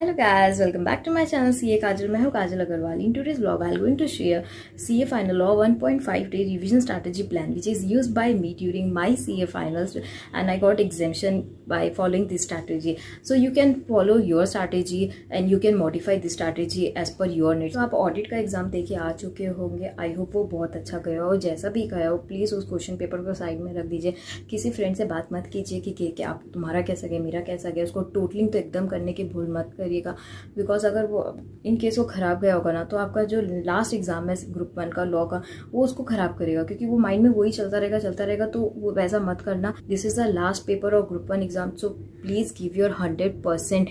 Hello guys, welcome back to my channel CA Kajal. मैं हूँ काजल Agarwal. In today's vlog, I'm going to share CA Final Law 1.5 Day Revision Strategy Plan, which is used by me during my CA finals, and I got exemption by following this strategy. So you can follow your strategy and you can modify this strategy as per your needs. तो आप audit का exam देके आ चुके होंगे. I hope वो बहुत अच्छा गया हो. जैसा भी गया हो, प्लीज़ उस क्वेश्चन पेपर को साइड में रख दीजिए. किसी फ्रेंड से बात मत कीजिए कि आप तुम्हारा कैसा गया, मेरा कैसा गया. उसको टोटलिंग तो एकदम करने की भूल मत करिएगा, बिकॉज अगर वो इन केस वो ख़राब गया होगा ना, तो आपका जो लास्ट एग्जाम है ग्रुप 1 का लॉ का, वो उसको ख़राब करेगा, क्योंकि वो माइंड में वही चलता रहेगा. तो वो वैसा मत करना. This is the last paper of group 1 exam, so please give your 100%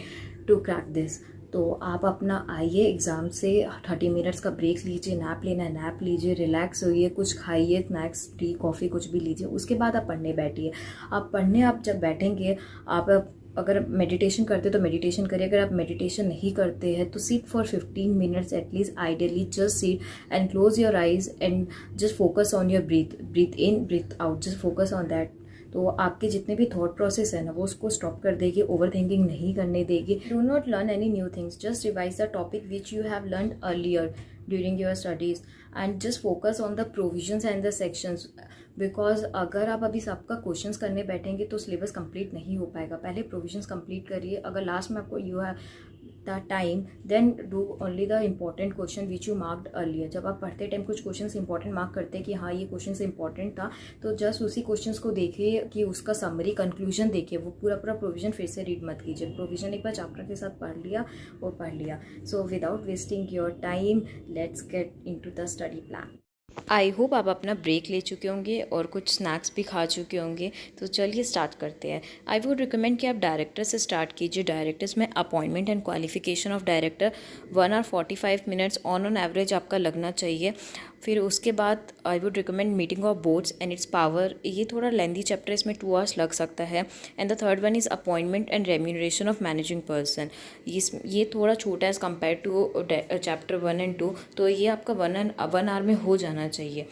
to crack this. तो आप अपना आइए एग्ज़ाम से 30 मिनट्स का ब्रेक लीजिए. नैप लेना है नैप लीजिए, रिलैक्स होइए, कुछ खाइए, स्नैक्स, टी, कॉफ़ी कुछ भी लीजिए. उसके बाद आप पढ़ने बैठिए. आप जब बैठेंगे, आप अगर मेडिटेशन करते तो मेडिटेशन करिए. अगर आप मेडिटेशन नहीं करते हैं तो sit for 15 minutes at least. Ideally just sit and close your eyes and just focus on your breath in breath out. Just focus on that. तो आपके जितने भी थॉट प्रोसेस है ना, वो उसको स्टॉप कर देगी, ओवर थिंकिंग नहीं करने देगी. Do not learn any new things, just revise the topic which you have learn earlier during your studies and just focus on the provisions and the sections. Because अगर आप अभी सबका questions करने बैठेंगे तो सिलेबस कंप्लीट नहीं हो पाएगा. पहले प्रोविजंस कंप्लीट करिए. अगर लास्ट में आपको you have the time, then do only the important question which you marked earlier. जब आप पढ़ते टाइम कुछ क्वेश्चन इंपॉर्टेंट मार्क करते हैं कि हाँ ये क्वेश्चन से इंपॉर्टेंट था, तो जस्ट उसी क्वेश्चन को देखिए कि उसका समरी कंक्लूजन देखिए. वो पूरा प्रोविजन फिर से रीड मत कीजिए. प्रोविजन एक बार चैप्टर के साथ पढ़ लिया. So without wasting your time, let's get into the study plan. I hope आप अपना ब्रेक ले चुके होंगे और कुछ स्नैक्स भी खा चुके होंगे. तो चलिए स्टार्ट करते हैं. आई वुड रिकमेंड कि आप डायरेक्टर से स्टार्ट कीजिए. डायरेक्टर्स में appointment and qualification of director 1 hour 45 minutes on average आपका लगना चाहिए. फिर उसके बाद I would recommend meeting of boards and its power. ये थोड़ा लेंदी चैप्टर, इसमें 2 आवर्स लग सकता है. And the third one is appointment and remuneration of managing person. ये थोड़ा छोटा है कंपेयर टू चैप्टर 1 एंड 2. तो ये आपका 1 आवर में हो जाना चाहिए.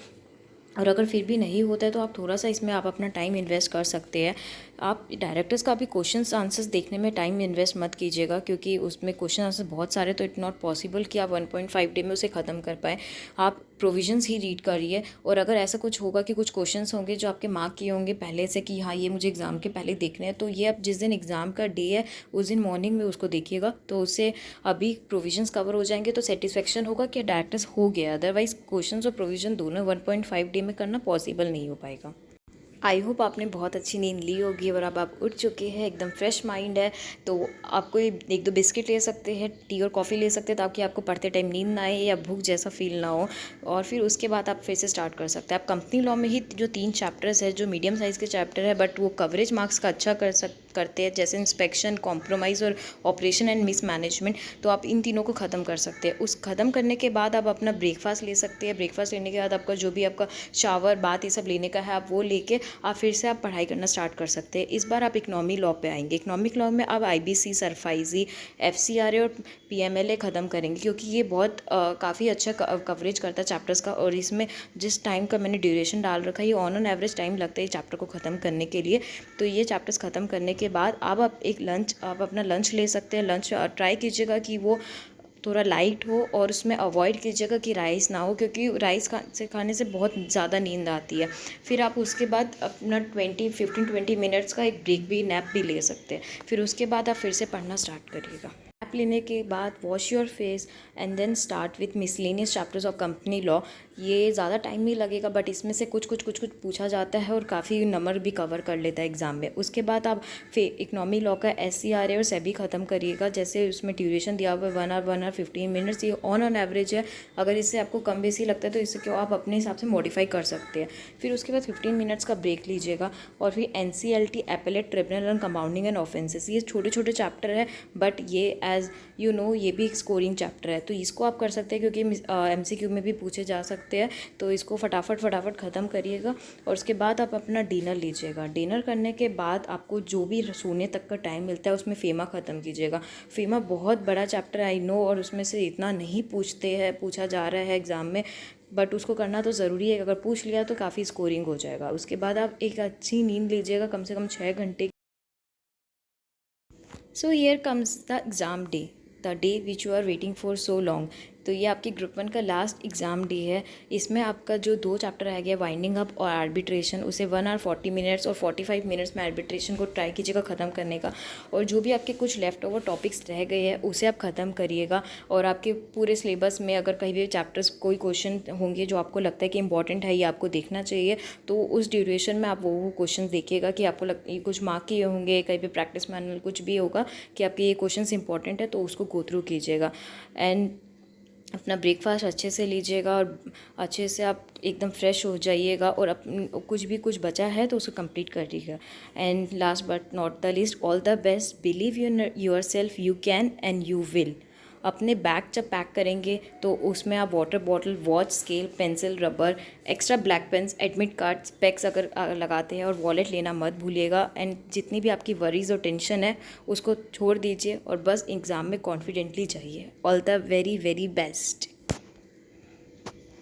और अगर फिर भी नहीं होता है तो आप थोड़ा सा इसमें आप अपना टाइम इन्वेस्ट कर सकते हैं. आप डायरेक्टर्स का भी क्वेश्चन आंसर्स देखने में टाइम इन्वेस्ट मत कीजिएगा, क्योंकि उसमें क्वेश्चन आंसर बहुत सारे, तो इट नॉट पॉसिबल कि आप 1.5 डे में उसे ख़त्म कर पाएँ. आप प्रोविजंस ही रीड करिए. और अगर ऐसा कुछ होगा कि कुछ क्वेश्चंस होंगे जो आपके मार्क किए होंगे पहले से कि हाँ ये मुझे एग्ज़ाम के पहले देखने हैं, तो ये आप जिस दिन एग्ज़ाम का डे है उस दिन मॉर्निंग में उसको देखिएगा. तो उससे अभी प्रोविजंस कवर हो जाएंगे, तो सेटिस्फेक्शन होगा कि डायरेक्टर्स हो गया. अदरवाइज क्वेश्चंस और प्रोविजन दोनों 1.5 डे में करना पॉसिबल नहीं हो पाएगा. आई होप आपने बहुत अच्छी नींद ली होगी और अब आप उठ चुके हैं, एकदम फ्रेश माइंड है. तो आपको एक दो बिस्किट ले सकते हैं, टी और कॉफ़ी ले सकते हैं, ताकि आपको पढ़ते टाइम नींद ना आए या भूख जैसा फील ना हो. और फिर उसके बाद आप फिर से स्टार्ट कर सकते हैं. आप कंपनी लॉ में ही जो 3 चैप्टर्स है, जो मीडियम साइज़ के चैप्टर है, बट वो कवरेज मार्क्स का अच्छा करते हैं, जैसे इंस्पेक्शन, कॉम्प्रोमाइज़ और ऑपरेशन एंड मिस मैनेजमेंट. तो आप इन तीनों को ख़त्म कर सकते हैं. उस ख़त्म करने के बाद आप अपना ब्रेकफास्ट ले सकते हैं. ब्रेकफास्ट लेने के बाद आपका जो भी आपका शावर बात ये सब लेने का है, आप वो लेके आप फिर से आप पढ़ाई करना स्टार्ट कर सकते हैं. इस बार आप इकोनॉमी लॉ पे आएंगे. इकोनॉमिक लॉ में आप आईबीसी, सरफाइजी, एफसीआरए और पीएमएलए ख़त्म करेंगे, क्योंकि ये बहुत काफ़ी अच्छा कवरेज करता है चैप्टर्स का. और इसमें जिस टाइम का मैंने ड्यूरेशन डाल रखा है, ये ऑन एवरेज टाइम लगता है चैप्टर को ख़त्म करने के लिए. तो ये चैप्टर्स ख़त्म करने के बाद आप अपना लंच ले सकते हैं. लंच ट्राई कीजिएगा कि वो थोड़ा लाइट हो, और उसमें अवॉइड कीजिएगा कि राइस ना हो, क्योंकि राइस खाने से बहुत ज़्यादा नींद आती है. फिर आप उसके बाद अपना 15-20 मिनट्स का एक ब्रेक भी, नैप भी ले सकते हैं. फिर उसके बाद आप फिर से पढ़ना स्टार्ट करिएगा. नैप लेने के बाद wash your face and then start with miscellaneous chapters of company law. ये ज़्यादा टाइम नहीं लगेगा, बट इसमें से कुछ पूछा जाता है और काफ़ी नंबर भी कवर कर लेता है एग्ज़ाम में. उसके बाद आप इकोनॉमी लॉ का एससीआरए और सेबी ख़त्म करिएगा. जैसे उसमें ड्यूरेशन दिया हुआ है 1 आवर 15 मिनट्स, ये ऑन एवरेज है. अगर इससे आपको कम बेसी लगता है तो इससे क्यों आप अपने हिसाब से मॉडिफाई कर सकते हैं. फिर उसके बाद 15 मिनट्स का ब्रेक लीजिएगा. और फिर NCLT, appellate tribunal and compounding and offences, ये छोटे चैप्टर है, बट ये एज यू नो ये भी एक स्कोरिंग चैप्टर है. तो इसको आप कर सकते हैं, क्योंकि एमसीक्यू में भी पूछे जा सकते हैं. तो इसको फटाफट ख़त्म करिएगा. और उसके बाद आप अपना डिनर लीजिएगा. डिनर करने के बाद आपको जो भी सोने तक का टाइम मिलता है उसमें फेमा ख़त्म कीजिएगा. फेमा बहुत बड़ा चैप्टर आई नो, और उसमें से इतना नहीं पूछा जा रहा है एग्ज़ाम में, बट उसको करना तो ज़रूरी है. अगर पूछ लिया तो काफ़ी स्कोरिंग हो जाएगा. उसके बाद आप एक अच्छी नींद लीजिएगा, कम से कम 6 घंटे. So here comes the exam day. The day which you are waiting for so long. तो ये आपकी ग्रुप 1 का लास्ट एग्ज़ाम डे है। इसमें आपका जो 2 चैप्टर रह गया, वाइंडिंग अप और आर्बिट्रेशन, उसे 1 आवर 40 मिनट्स और 45 मिनट्स में आर्बिट्रेशन को ट्राई कीजिएगा ख़त्म करने का। और जो भी आपके कुछ लेफ्ट ओवर टॉपिक्स रह गए हैं उसे आप ख़त्म करिएगा। और आपके पूरे सिलेबस में अगर कहीं भी चैप्टर्स कोई क्वेश्चन होंगे जो आपको लगता है कि इंपॉर्टेंट है, ये आपको देखना चाहिए, तो उस ड्यूरेशन में आप वो क्वेश्चन देखिएगा कि आपको ये कुछ मार्क किए होंगे, कहीं भी प्रैक्टिस मैनुअल कुछ भी होगा कि आपके ये क्वेश्चन इंपॉर्टेंट है, तो उसको गो थ्रू कीजिएगा। एंड अपना ब्रेकफास्ट अच्छे से लीजिएगा और अच्छे से आप एकदम फ्रेश हो जाइएगा, और कुछ बचा है तो उसको कंप्लीट करिएगा। And last but not the least, all the best, believe yourself, you can and you will. अपने बैग जब पैक करेंगे तो उसमें आप water bottle, watch, scale, pencil, rubber, extra black pens, admit card, specs अगर लगाते हैं, और वॉलेट लेना मत भूलिएगा। एंड जितनी भी आपकी वरीज और टेंशन है उसको छोड़ दीजिए और बस एग्ज़ाम में कॉन्फिडेंटली जाइए। All the very very best.